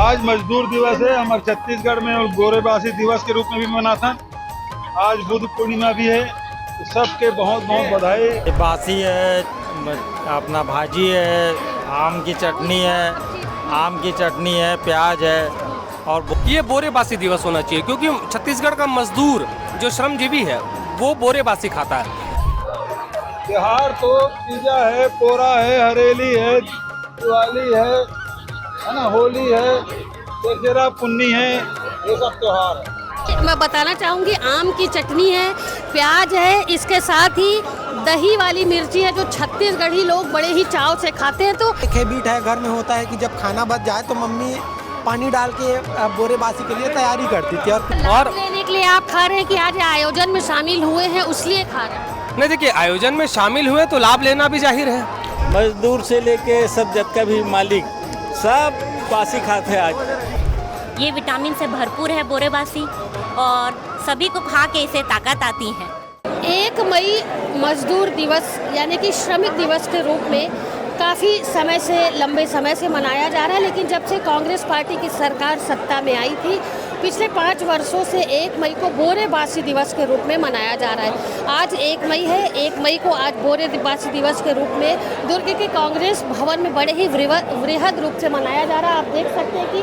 आज मजदूर दिवस है हमारे छत्तीसगढ़ में और गोरेबासी दिवस के रूप में भी मनाता है। आज बुद्ध पूर्णिमा भी है, तो सबके बहुत बहुत बधाई। बासी है, अपना भाजी है, आम की चटनी है, प्याज है। और ये बोरेबासी दिवस होना चाहिए क्योंकि छत्तीसगढ़ का मजदूर जो श्रमजीवी है वो बोरेबासी खाता है। त्योहार तो तीजा है, पोरा है, हरेली है, दिवाली है ना, होली है, दशहरा पुन्नी है, ये सब त्योहार है। मैं बताना चाहूँगी आम की चटनी है, प्याज है, इसके साथ ही दही वाली मिर्ची है जो छत्तीसगढ़ी लोग बड़े ही चाव से खाते हैं। तो एक हैबिट है घर में होता है कि जब खाना बच जाए तो मम्मी पानी डाल के बोरेबासी के लिए तैयारी करती थी। और लेने के लिए आप खा रहे हैं कि आज आयोजन में शामिल हुए हैं उसलिए खा रहे हैं? नहीं, देखिए आयोजन में शामिल हुए तो लाभ लेना भी जाहिर है। मजदूर से लेके सब जग का भी मालिक सब बासी खाते हैं आज। ये विटामिन से भरपूर है बोरेबासी और सभी को खा के इसे ताकत आती है। 1 मई मजदूर दिवस यानी कि श्रमिक दिवस के रूप में काफ़ी समय से, लंबे समय से मनाया जा रहा है, लेकिन जब से कांग्रेस पार्टी की सरकार सत्ता में आई थी पिछले 5 वर्षों से 1 मई को बोरेबासी दिवस के रूप में मनाया जा रहा है। आज 1 मई है, 1 मई को आज बोरेबासी दिवस के रूप में दुर्ग के कांग्रेस भवन में बड़े ही वृहद रूप से मनाया जा रहा है। आप देख सकते हैं कि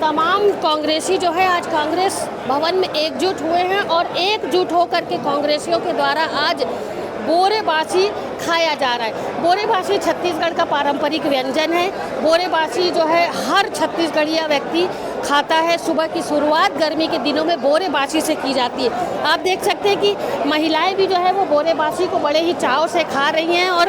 तमाम कांग्रेसी जो है आज कांग्रेस भवन में एकजुट हुए हैं और एकजुट होकर के कांग्रेसियों के द्वारा आज बोरेबासी खाया जा रहा है। बोरेबासी छत्तीसगढ़ का पारंपरिक व्यंजन है। बोरेबासी जो है हर छत्तीसगढ़िया व्यक्ति खाता है। सुबह की शुरुआत गर्मी के दिनों में बोरेबासी से की जाती है। आप देख सकते हैं कि महिलाएं भी जो है वो बोरेबासी को बड़े ही चाव से खा रही हैं और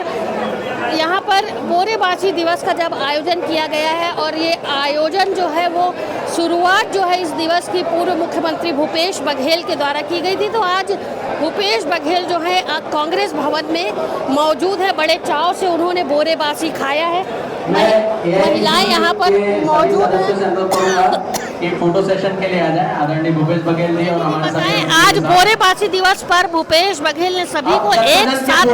यहाँ पर बोरेबासी दिवस का जब आयोजन किया गया है और ये आयोजन जो है वो शुरुआत जो है इस दिवस की पूर्व मुख्यमंत्री भूपेश बघेल के द्वारा की गई थी। तो आज भूपेश बघेल जो है कांग्रेस भवन में मौजूद है, बड़े चाव से उन्होंने बोरेबासी खाया है। महिलाएं यहाँ पर मौजूद हैं। फोटो सेशन के लिए आ जाए आदरणीय भूपेश बघेल जी और हमारे साथ। आज बोरेबासी दिवस पर भूपेश बघेल ने सभी को एक साथ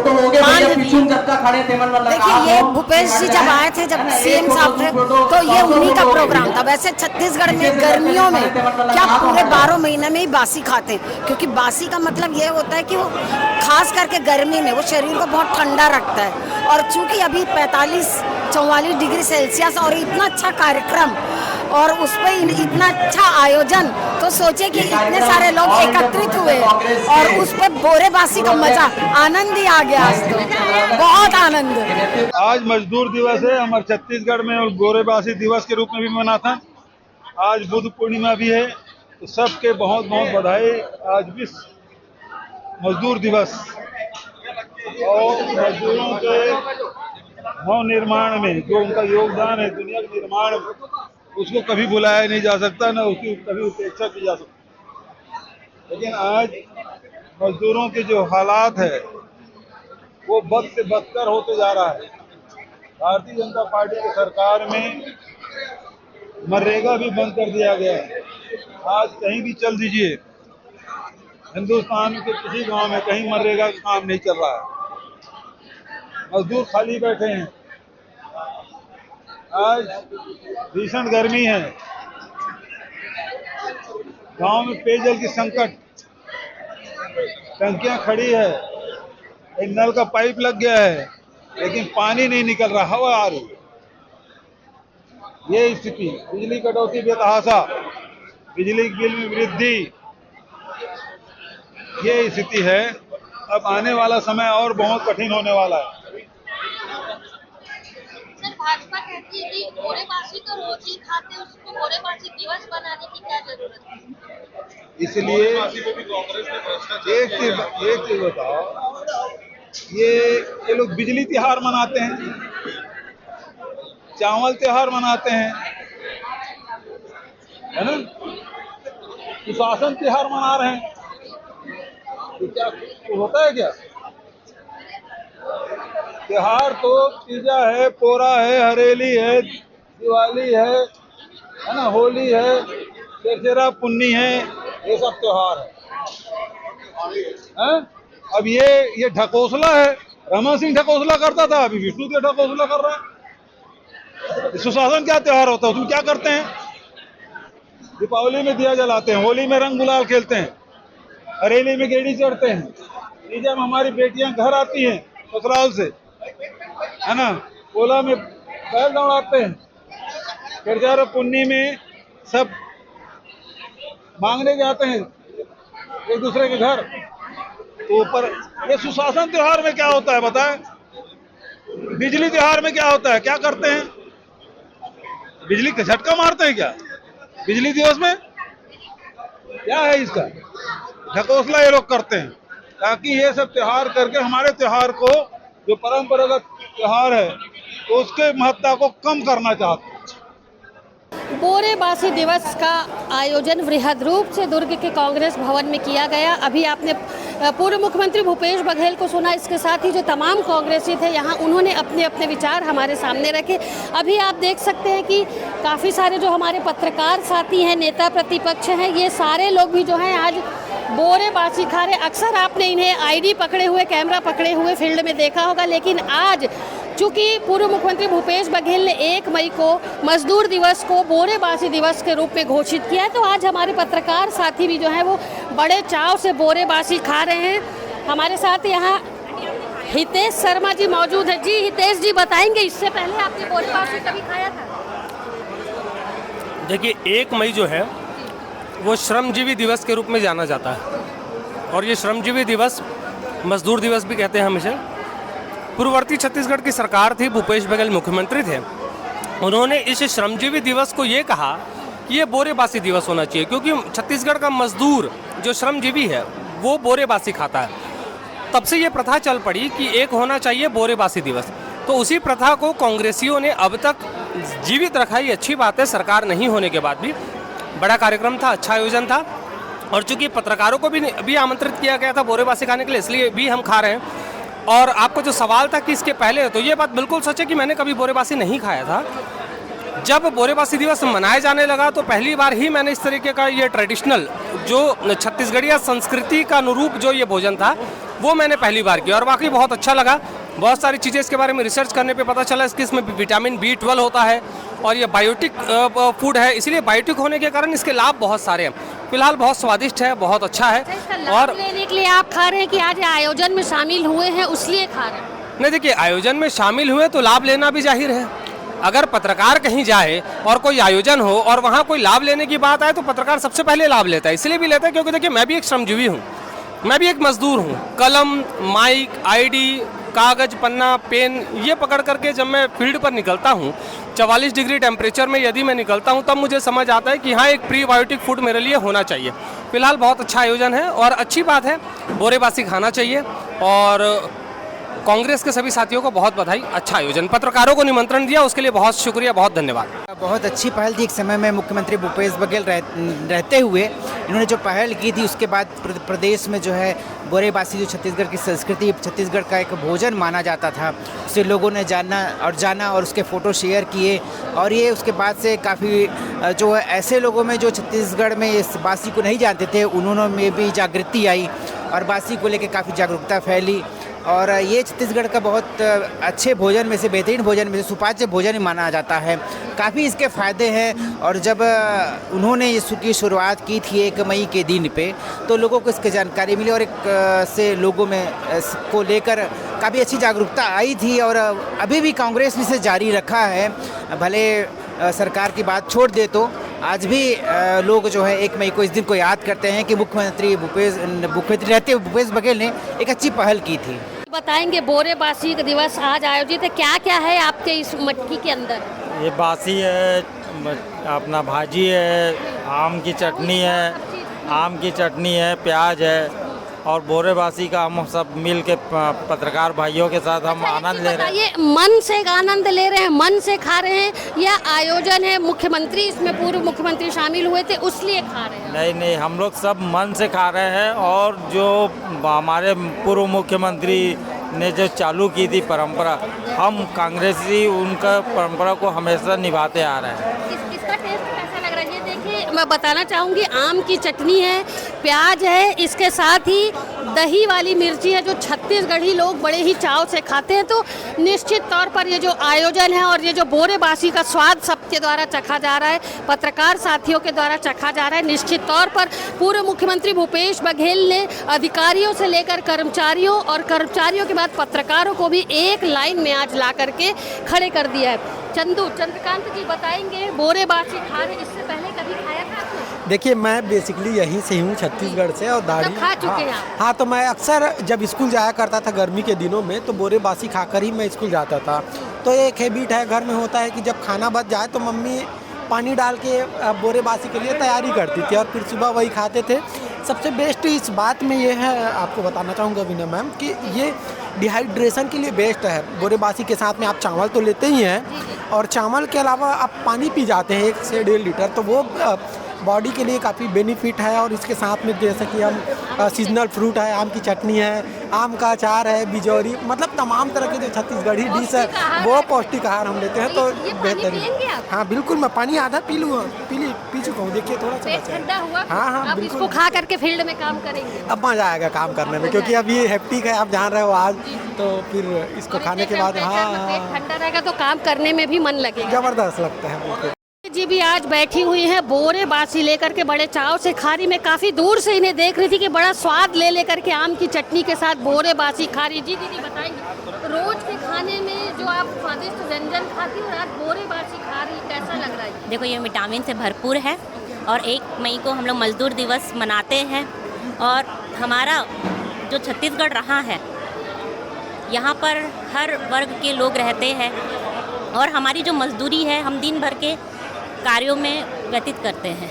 देखिए, ये भूपेश जी जब आए थे, जब सीएम साहब थे, तो ये उन्हीं का प्रोग्राम था। वैसे छत्तीसगढ़ में गर्मियों में क्या पूरे 12 महीने में ही बासी खाते हैं, क्योंकि बासी का मतलब ये होता है कि वो खास करके गर्मी में वो शरीर को बहुत ठंडा रखता है। और चूंकि अभी 45-44 डिग्री सेल्सियस और इतना अच्छा कार्यक्रम और उस पर इतना अच्छा आयोजन, तो सोचे कि इतने सारे लोग एकत्रित हुए और उस पर बोरेबासी का मजा, आनंद ही आ गया। आज तो बहुत आनंद। आज मजदूर दिवस है हमारे छत्तीसगढ़ में और गोरेबासी दिवस के रूप में भी मनाता है। आज बुद्ध पूर्णिमा भी है, तो सबके बहुत बहुत बधाई। आज विश्व मजदूर दिवस और मजदूरों के नवनिर्माण में जो उनका योगदान है दुनिया के निर्माण में, उसको कभी भुलाया नहीं जा सकता, ना उसकी कभी उपेक्षा की जा सकती। लेकिन आज मजदूरों के जो हालात है वो बद से बदतर होते जा रहा है। भारतीय जनता पार्टी की सरकार में मनरेगा भी बंद कर दिया गया है। आज कहीं भी चल दीजिए, हिंदुस्तान के किसी गांव में कहीं मनरेगा का काम नहीं चल रहा है। मजदूर खाली बैठे हैं। आज भीषण गर्मी है, गांव में पेयजल की संकट, टंकियां खड़ी है, एक नल का पाइप लग गया है लेकिन पानी नहीं निकल रहा, हवा आ रही। ये स्थिति, बिजली कटौती बेतहाशा, बिजली बिल में वृद्धि, ये स्थिति है। अब आने वाला समय और बहुत कठिन होने वाला है। भाजपा कहती है कि बोरेबासी तो रोज ही खाते हैं, उसको बोरेबासी दिवस बनाने की क्या जरूरत है? इसलिए एक चीज बताओ, ये लोग बिजली त्योहार मनाते हैं, चावल त्योहार मनाते हैं, है ना, सुशासन त्योहार मना रहे हैं, तो क्या तो होता है क्या? त्योहार तो तीजा है, पोरा है, हरेली है, दिवाली है ना, होली है, दशहरा पुन्नी है, ये सब त्योहार है। अब ये ढकोसला है। रमन सिंह ढकोसला करता था, अभी विष्णु देव ढकोसला कर रहा है। सुशासन क्या त्योहार होता है, उसमें क्या करते हैं? दीपावली में दिया जलाते हैं, होली में रंग गुलाल खेलते हैं, हरेली में गेड़ी चढ़ते हैं, ये जब हमारी बेटियां घर आती हैं ससुराल से, है ना, ओला में बैल दौड़ाते हैं, गिरजा पुन्नी में सब मांगने जाते हैं एक दूसरे के घर। तो पर ये सुशासन त्योहार में क्या होता है बताएं? बिजली त्योहार में क्या होता है, क्या करते हैं? बिजली का झटका मारते हैं क्या बिजली दिवस में? क्या है इसका ढकोसला ये लोग करते हैं, ताकि ये सब त्योहार करके हमारे त्योहार को, जो परंपरागत त्योहार है, तो उसके महत्ता को कम करना चाहते हैं। बोरेबासी दिवस का आयोजन वृहद रूप से दुर्ग के कांग्रेस भवन में किया गया। अभी आपने पूर्व मुख्यमंत्री भूपेश बघेल को सुना, इसके साथ ही जो तमाम कांग्रेसी थे यहाँ, उन्होंने अपने अपने विचार हमारे सामने रखे। अभी आप देख सकते हैं कि काफ़ी सारे जो हमारे पत्रकार साथी हैं, नेता प्रतिपक्ष हैं, ये सारे लोग भी जो हैं आज बोरेबासी खा रहे। अक्सर आपने इन्हें आईडी पकड़े हुए, कैमरा पकड़े हुए फील्ड में देखा होगा, लेकिन आज चूँकि पूर्व मुख्यमंत्री भूपेश बघेल ने 1 मई को मजदूर दिवस को बोरेबासी दिवस के रूप में घोषित किया है, तो आज हमारे पत्रकार साथी भी जो हैं वो बड़े चाव से बोरेबासी खा रहे हैं। हमारे साथ यहाँ हितेश शर्मा जी मौजूद है। जी हितेश जी, बताएंगे इससे पहले आपने बोरेबासी कभी खाया था? देखिए, 1 मई जो है वो श्रमजीवी दिवस के रूप में जाना जाता है, और ये श्रमजीवी दिवस मजदूर दिवस भी कहते हैं हम इसे। पूर्ववर्ती छत्तीसगढ़ की सरकार थी, भूपेश बघेल मुख्यमंत्री थे, उन्होंने इस श्रमजीवी दिवस को ये कहा कि ये बोरेबासी दिवस होना चाहिए, क्योंकि छत्तीसगढ़ का मजदूर जो श्रमजीवी है वो बोरेबासी खाता है। तब से ये प्रथा चल पड़ी कि एक होना चाहिए बोरेबासी दिवस। तो उसी प्रथा को कांग्रेसियों ने अब तक जीवित रखा। ये अच्छी बात है, सरकार नहीं होने के बाद भी बड़ा कार्यक्रम था, अच्छा आयोजन था, और चूंकि पत्रकारों को भी आमंत्रित किया गया था बोरेबासी खाने के लिए, इसलिए भी हम खा रहे हैं। और आपको जो सवाल था कि इसके पहले, तो ये बात बिल्कुल सच है कि मैंने कभी बोरेबासी नहीं खाया था। जब बोरेबासी दिवस मनाया जाने लगा तो पहली बार ही मैंने इस तरीके का ये ट्रेडिशनल जो छत्तीसगढ़िया संस्कृति का अनुरूप जो ये भोजन था वो मैंने पहली बार किया, और वाकई बहुत अच्छा लगा। बहुत सारी चीज़ें इसके बारे में रिसर्च करने पे पता चला कि इसमें विटामिन B12 होता है, और ये बायोटिक फूड है, इसलिए बायोटिक होने के कारण इसके लाभ बहुत सारे हैं। फिलहाल बहुत स्वादिष्ट है, बहुत अच्छा है। और लेने के लिए आप खा रहे हैं कि आज आयोजन में शामिल हुए हैं उसलिए खा रहे हैं? नहीं, देखिए, आयोजन में शामिल हुए तो लाभ लेना भी जाहिर है। अगर पत्रकार कहीं जाए और कोई आयोजन हो और वहाँ कोई लाभ लेने की बात आए तो पत्रकार सबसे पहले लाभ लेता है। इसलिए भी लेता है क्योंकि देखिए, मैं भी एक श्रमजीवी हूँ, मैं भी एक मजदूर हूँ। कलम, माइक, आईडी, कागज, पन्ना, पेन, ये पकड़ करके जब मैं फील्ड पर निकलता हूँ, 44 डिग्री टेम्परेचर में यदि मैं निकलता हूँ, तब मुझे समझ आता है कि हाँ, एक प्रीबायोटिक फूड मेरे लिए होना चाहिए। फिलहाल बहुत अच्छा आयोजन है और अच्छी बात है, बोरेबासी खाना चाहिए। और कांग्रेस के सभी साथियों को बहुत बधाई, अच्छा आयोजन। पत्रकारों को निमंत्रण दिया, उसके लिए बहुत शुक्रिया, बहुत धन्यवाद। बहुत अच्छी पहल थी। एक समय में मुख्यमंत्री भूपेश बघेल रहते हुए इन्होंने जो पहल की थी, उसके बाद प्रदेश में जो है बोरेबासी, जो छत्तीसगढ़ की संस्कृति, छत्तीसगढ़ का एक भोजन माना जाता था, उसे लोगों ने जाना और उसके फ़ोटो शेयर किए। और ये उसके बाद से काफ़ी जो है ऐसे लोगों में जो छत्तीसगढ़ में इस बासी को नहीं जानते थे, उन्होंने में भी जागृति आई और बासी को लेकर काफ़ी जागरूकता फैली। और ये छत्तीसगढ़ का बहुत अच्छे भोजन में से, बेहतरीन भोजन में से सुपाच्य भोजन माना जाता है। काफ़ी इसके फ़ायदे हैं। और जब उन्होंने इसकी शुरुआत की थी 1 मई के दिन पे, तो लोगों को इसकी जानकारी मिली और एक से लोगों में इसको लेकर काफ़ी अच्छी जागरूकता आई थी। और अभी भी कांग्रेस ने इसे जारी रखा है, भले सरकार की बात छोड़ दे तो आज भी लोग जो है 1 मई को इस दिन को याद करते हैं कि मुख्यमंत्री रहते भूपेश बघेल ने एक अच्छी पहल की थी। बताएंगे बोरेबासी दिवस आज आयोजित है, क्या क्या है आपके इस मटकी के अंदर? ये बासी है, अपना भाजी है, आम की चटनी है, प्याज है, और बोरेबासी का हम सब मिल के पत्रकार भाइयों के साथ हम आनंद ले रहे हैं। ये मन से आनंद ले रहे हैं, मन से खा रहे हैं, या आयोजन है, मुख्यमंत्री इसमें पूर्व मुख्यमंत्री शामिल हुए थे उसलिए खा रहे हैं? नहीं, हम लोग सब मन से खा रहे हैं। और जो हमारे पूर्व मुख्यमंत्री ने जो चालू की थी परंपरा, हम कांग्रेसी उनका परंपरा को हमेशा निभाते आ रहे हैं। इसका टेस्ट कैसा लग रहा है? ये देखिए, मैं बताना चाहूँगी, आम की चटनी है, प्याज है, इसके साथ ही दही वाली मिर्ची है जो छत्तीसगढ़ी लोग बड़े ही चाव से खाते हैं। तो निश्चित तौर पर ये जो आयोजन है और ये जो बोरेबासी का स्वाद सबके द्वारा चखा जा रहा है, पत्रकार साथियों के द्वारा चखा जा रहा है। निश्चित तौर पर पूर्व मुख्यमंत्री भूपेश बघेल ने अधिकारियों से लेकर कर्मचारियों और कर्मचारियों के बाद पत्रकारों को भी एक लाइन में आज ला करके खड़े कर दिया है। चंद्रकांत जी बताएंगे, बोरेबासी खा रहे, इससे पहले कभी खाया था आपने? देखिए, मैं बेसिकली यहीं से हूँ, छत्तीसगढ़ से, और दाढ़ी खा चुके हैं आप? हाँ, तो मैं अक्सर जब स्कूल जाया करता था गर्मी के दिनों में, तो बोरेबासी खाकर ही मैं स्कूल जाता था। तो एक हैबिट है घर में, होता है कि जब खाना बच जाए तो मम्मी पानी डाल के बोरेबासी के लिए तैयारी करती थी और फिर सुबह वही खाते थे। सबसे बेस्ट इस बात में ये है, आपको बताना चाहूँगा विनय मैम, कि ये डिहाइड्रेशन के लिए बेस्ट है। बोरेबासी के साथ में आप चावल तो लेते ही हैं, और चावल के अलावा आप पानी पी जाते हैं 1 से 1.5 लीटर, तो वो बॉडी के लिए काफ़ी बेनिफिट है। और इसके साथ में जैसे कि हम सीजनल फ्रूट है, आम की चटनी है, आम का अचार है, बिजौरी, मतलब तमाम तरह के जो छत्तीसगढ़ी डिश है वो पौष्टिक आहार हम लेते हैं। तो बेहतरीन। हाँ बिल्कुल, मैं पानी आधा पी चुका हूँ। देखिए थोड़ा सा ठंडा हुआ। हाँ अब इसको खा करके फील्ड में काम करेंगे। अब मजा आएगा काम करने में, क्योंकि अब ये हेक्टिक है, आप जान रहे हो आज, तो फिर इसको खाने के बाद पेट ठंडा रहेगा तो काम करने में भी मन लगेगा। जबरदस्त लगता है बिल्कुल। जी भी आज बैठी हुई हैं बोरेबासी लेकर के, बड़े चाव से खा रही। मैं काफ़ी दूर से इन्हें देख रही थी कि बड़ा स्वाद ले लेकर के आम की चटनी के साथ बोरेबासी खा रही। जी दीदी बताएंगे, रोज के खाने में जो आप स्वादिष्ट व्यंजन खाती और आज बोरेबासी खा रही, कैसा लग रहा है? देखो, ये विटामिन से भरपूर है और 1 मई को हम लोग मजदूर दिवस मनाते हैं। और हमारा जो छत्तीसगढ़ रहा है, यहाँ पर हर वर्ग के लोग रहते हैं और हमारी जो मजदूरी है, हम दिन भर के कार्यों में व्यतीत करते हैं।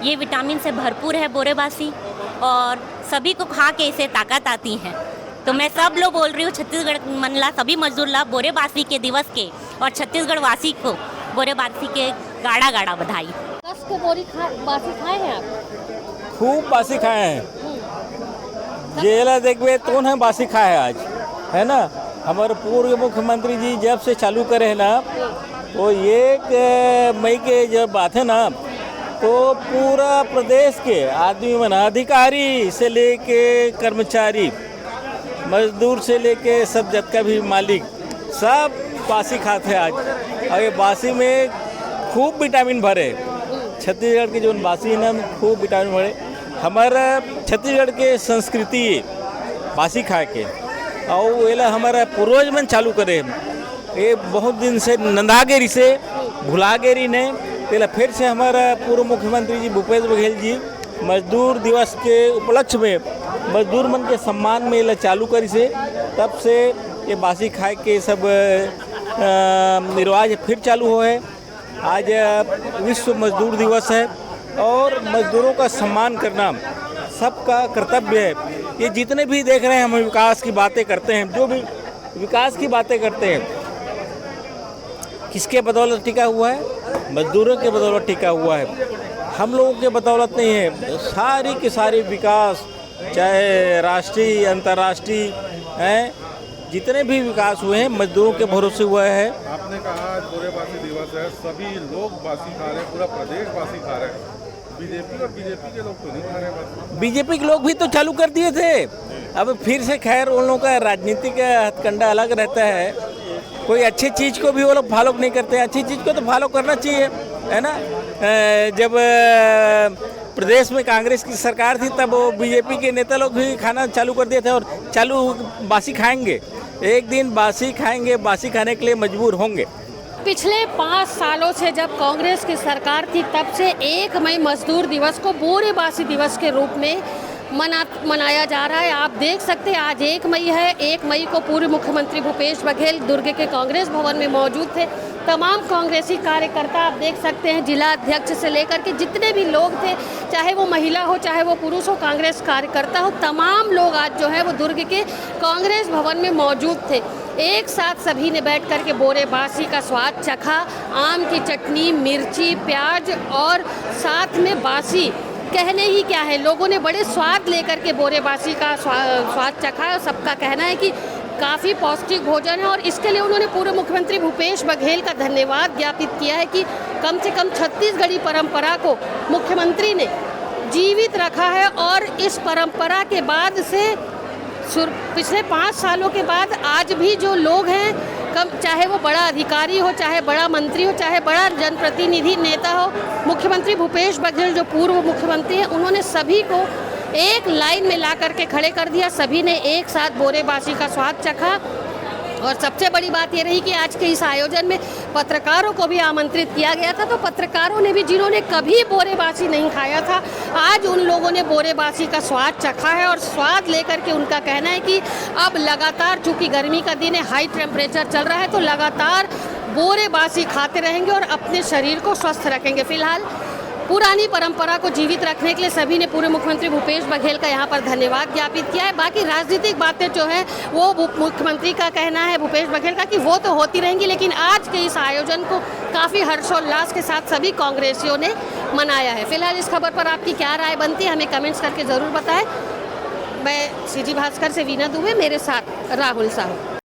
ये विटामिन से भरपूर है बोरेबासी, और सभी को खा के इसे ताकत आती है। तो मैं सब लोग बोल रही हूँ, छत्तीसगढ़ मनला सभी मजदूर ला बोरेबासी के दिवस के और छत्तीसगढ़ वासी को बोरेबासी के गाढ़ा गाढ़ा बधाई। कस के बासी खाए हैं आप? खूब बासी खाए हैं, जेला देखबे तो है बासी खाए है आज, है ना। हमारे पूर्व मुख्यमंत्री जी जब से चालू करे है ना, वो 1 मई के जब बात है ना, तो पूरा प्रदेश के आदमी बना, अधिकारी से लेके कर्मचारी, मजदूर से लेके सब जत का भी मालिक, सब बासी खाते हैं आज। और ये बासी में खूब विटामिन भरे, छत्तीसगढ़ की जो बासी है ना, खूब विटामिन भरे। हमारा छत्तीसगढ़ के संस्कृति बासी खा के, और वो हमारा पूर्वज मन चालू करे, ये बहुत दिन से नंदागेरी से भुलागेरी ने पहले फिर से हमारा पूर्व मुख्यमंत्री जी भूपेश बघेल जी मजदूर दिवस के उपलक्ष्य में मजदूर मन के सम्मान में ये चालू करी से, तब से ये बासी खाए के सब रिवाज फिर चालू हो है। आज विश्व मजदूर दिवस है और मजदूरों का सम्मान करना सबका कर्तव्य है। ये जितने भी देख रहे हैं हम विकास की बातें करते हैं, जो भी विकास की बातें करते हैं, किसके बदौलत टिका हुआ है? मजदूरों के बदौलत टिका हुआ है, हम लोगों के बदौलत नहीं है। सारी की सारी विकास, चाहे राष्ट्रीय अंतर्राष्ट्रीय हैं, जितने भी विकास हुए हैं मजदूरों के भरोसे हुआ है। आपने कहा आज बोरेबासी दिवस है, सभी लोग बासी खा रहे हैं, पूरा प्रदेश बासी खा रहे हैं। बीजेपी के लोग तो नहीं खा रहे हैं। बीजेपी के लोग भी तो चालू कर दिए थे, अब फिर से खैर उन लोगों का राजनीतिक हथकंडा अलग रहता है। कोई अच्छी चीज़ को भी वो लोग फॉलो नहीं करते, अच्छी चीज़ को तो फॉलो करना चाहिए, है ना। जब प्रदेश में कांग्रेस की सरकार थी तब वो बीजेपी के नेता लोग भी खाना चालू कर दिए थे, और चालू बासी खाएंगे, एक दिन बासी खाएंगे, बासी खाने के लिए मजबूर होंगे। पिछले 5 सालों से जब कांग्रेस की सरकार थी, तब से 1 मई मजदूर दिवस को बोरेबासी दिवस के रूप में मनाया जा रहा है। आप देख सकते हैं आज 1 मई है। 1 मई को पूर्व मुख्यमंत्री भूपेश बघेल दुर्ग के कांग्रेस भवन में मौजूद थे। तमाम कांग्रेसी कार्यकर्ता आप देख सकते हैं, जिला अध्यक्ष से लेकर के जितने भी लोग थे, चाहे वो महिला हो चाहे वो पुरुष हो, कांग्रेस कार्यकर्ता हो, तमाम लोग आज जो है वो दुर्ग के कांग्रेस भवन में मौजूद थे। एक साथ सभी ने बैठ कर के बोरेबासी का स्वाद चखा, आम की चटनी, मिर्ची, प्याज और साथ में बासी, कहने ही क्या है, लोगों ने बड़े स्वाद लेकर के बोरेबासी का स्वाद चखा है। सबका कहना है कि काफ़ी पौष्टिक भोजन है और इसके लिए उन्होंने पूर्व मुख्यमंत्री भूपेश बघेल का धन्यवाद ज्ञापित किया है कि कम से कम छत्तीसगढ़ी परंपरा को मुख्यमंत्री ने जीवित रखा है और इस परंपरा के बाद से पिछले 5 सालों के बाद आज भी जो लोग हैं, कम चाहे वो बड़ा अधिकारी हो, चाहे बड़ा मंत्री हो, चाहे बड़ा जनप्रतिनिधि नेता हो, मुख्यमंत्री भूपेश बघेल जो पूर्व मुख्यमंत्री हैं, उन्होंने सभी को एक लाइन में ला करके खड़े कर दिया। सभी ने एक साथ बोरेबासी का स्वाद चखा। और सबसे बड़ी बात ये रही कि आज के इस आयोजन में पत्रकारों को भी आमंत्रित किया गया था, तो पत्रकारों ने भी, जिन्होंने कभी बोरेबासी नहीं खाया था, आज उन लोगों ने बोरेबासी का स्वाद चखा है। और स्वाद लेकर के उनका कहना है कि अब लगातार, चूंकि गर्मी का दिन है, हाई टेम्परेचर चल रहा है, तो लगातार बोरेबासी खाते रहेंगे और अपने शरीर को स्वस्थ रखेंगे। फिलहाल पुरानी परंपरा को जीवित रखने के लिए सभी ने पूर्व मुख्यमंत्री भूपेश बघेल का यहाँ पर धन्यवाद ज्ञापित किया है। बाकी राजनीतिक बातें जो है वो मुख्यमंत्री का कहना है, भूपेश बघेल का, कि वो तो होती रहेंगी, लेकिन आज के इस आयोजन को काफ़ी हर्षोल्लास के साथ सभी कांग्रेसियों ने मनाया है। फिलहाल इस खबर पर आपकी क्या राय बनती है, हमें कमेंट्स करके ज़रूर बताएं। मैं सीजी भास्कर से वीना दुबे, मेरे साथ राहुल साहब।